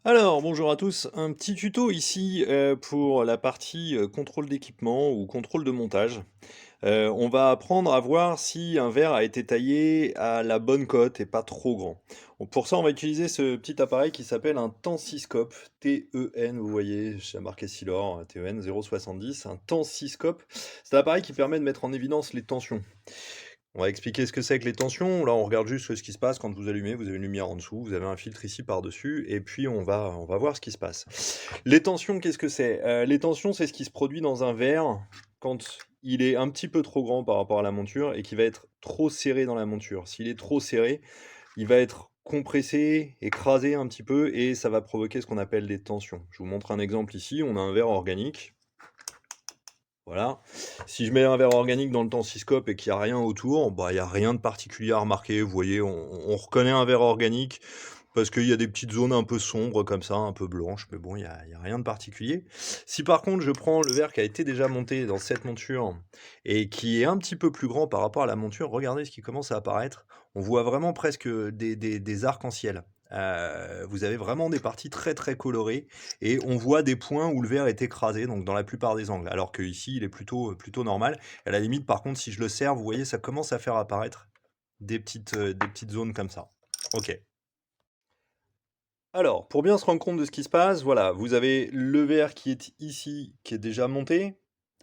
Alors, bonjour à tous, un petit tuto ici pour la partie contrôle d'équipement ou contrôle de montage. On va apprendre à voir si un verre a été taillé à la bonne cote et pas trop grand. Donc, pour ça, on va utiliser ce petit appareil qui s'appelle un tensioscope, T-E-N, vous voyez, j'ai marqué Silor, T-E-N 0,70, un tensioscope. C'est un appareil qui permet de mettre en évidence les tensions. On va expliquer ce que c'est que les tensions. Là, on regarde juste ce qui se passe quand vous allumez. Vous avez une lumière en dessous, vous avez un filtre ici par-dessus, et puis on va voir ce qui se passe. Les tensions, qu'est-ce que c'est? Les tensions, c'est ce qui se produit dans un verre quand il est un petit peu trop grand par rapport à la monture et qui va être trop serré dans la monture. S'il est trop serré, il va être compressé, écrasé un petit peu, et ça va provoquer ce qu'on appelle des tensions. Je vous montre un exemple ici. On a un verre organique. Voilà. Si je mets un verre organique dans le tensioscope et qu'il n'y a rien autour, bah, il n'y a rien de particulier à remarquer. Vous voyez, on reconnaît un verre organique parce qu'il y a des petites zones un peu sombres comme ça, un peu blanches, mais bon, il y a rien de particulier. Si par contre je prends le verre qui a été déjà monté dans cette monture et qui est un petit peu plus grand par rapport à la monture, regardez ce qui commence à apparaître. On voit vraiment presque des arcs-en-ciel. Vous avez vraiment des parties très très colorées et on voit des points où le verre est écrasé, donc dans la plupart des angles, alors qu'ici il est plutôt normal. À la limite, par contre, si je le serre, vous voyez, ça commence à faire apparaître des petites zones comme ça. Ok. Alors, pour bien se rendre compte de ce qui se passe, voilà, vous avez le verre qui est ici, qui est déjà monté,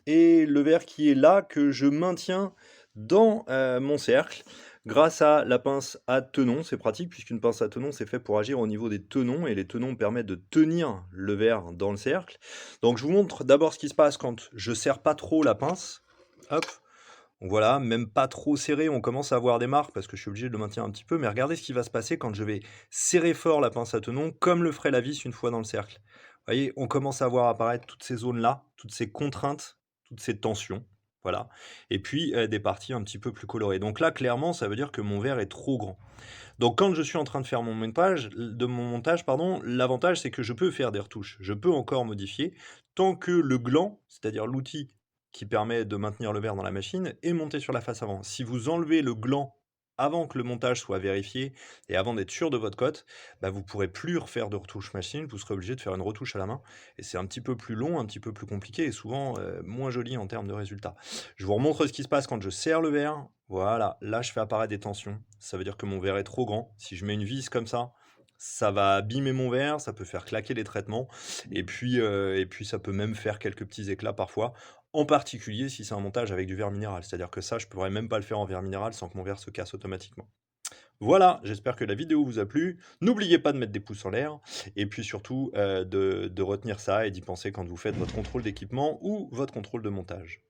et le verre qui est là, que je maintiens dans mon cercle, grâce à la pince à tenon. C'est pratique, puisqu'une pince à tenon, c'est fait pour agir au niveau des tenons, et les tenons permettent de tenir le verre dans le cercle. Donc je vous montre d'abord ce qui se passe quand je serre pas trop la pince. Hop, donc voilà, même pas trop serré, on commence à avoir des marques parce que je suis obligé de le maintenir un petit peu, mais regardez ce qui va se passer quand je vais serrer fort la pince à tenon, comme le ferait la vis une fois dans le cercle. Vous voyez, on commence à voir apparaître toutes ces zones-là, toutes ces contraintes, toutes ces tensions, voilà. Et puis des parties un petit peu plus colorées. Donc là, clairement, ça veut dire que mon verre est trop grand. Donc quand je suis en train de faire mon montage, pardon, l'avantage c'est que je peux faire des retouches, je peux encore modifier, tant que le gland, c'est-à-dire l'outil qui permet de maintenir le verre dans la machine, est monté sur la face avant. Si vous enlevez le gland avant que le montage soit vérifié et avant d'être sûr de votre cote, bah, vous ne pourrez plus refaire de retouche machine, vous serez obligé de faire une retouche à la main. Et c'est un petit peu plus long, un petit peu plus compliqué et souvent moins joli en termes de résultats. Je vous remontre ce qui se passe quand je serre le verre. Voilà, là je fais apparaître des tensions. Ça veut dire que mon verre est trop grand. Si je mets une vis comme ça va abîmer mon verre, ça peut faire claquer les traitements, et puis ça peut même faire quelques petits éclats parfois, en particulier si c'est un montage avec du verre minéral. C'est-à-dire que ça, je pourrais même pas le faire en verre minéral sans que mon verre se casse automatiquement. Voilà, j'espère que la vidéo vous a plu. N'oubliez pas de mettre des pouces en l'air, et puis surtout de retenir ça et d'y penser quand vous faites votre contrôle d'équipement ou votre contrôle de montage.